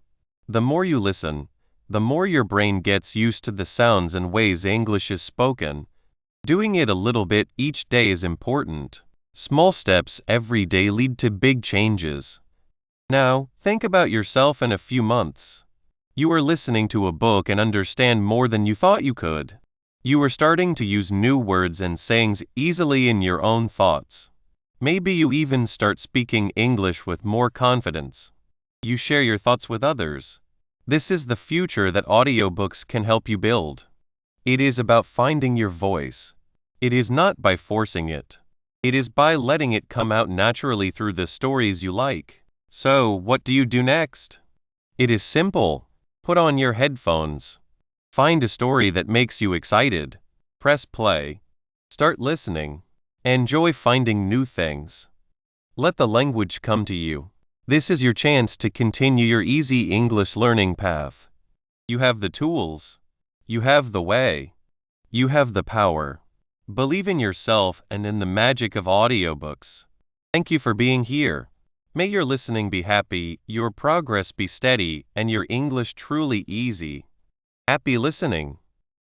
The more you listen, the more your brain gets used to the sounds and ways English is spoken. Doing it a little bit each day is important. Small steps every day lead to big changes. Now, think about yourself in a few months. You are listening to a book and understand more than you thought you could. You are starting to use new words and sayings easily in your own thoughts. Maybe you even start speaking English with more confidence. You share your thoughts with others. This is the future that audiobooks can help you build. It is about finding your voice. It is not by forcing it. It is by letting it come out naturally through the stories you like. So, what do you do next? It is simple. Put on your headphones. Find a story that makes you excited. Press play. Start listening. Enjoy finding new things. Let the language come to you. This is your chance to continue your easy English learning path. You have the tools. You have the way. You have the power. Believe in yourself and in the magic of audiobooks. Thank you for being here. May your listening be happy, your progress be steady, and your English truly easy. Happy listening.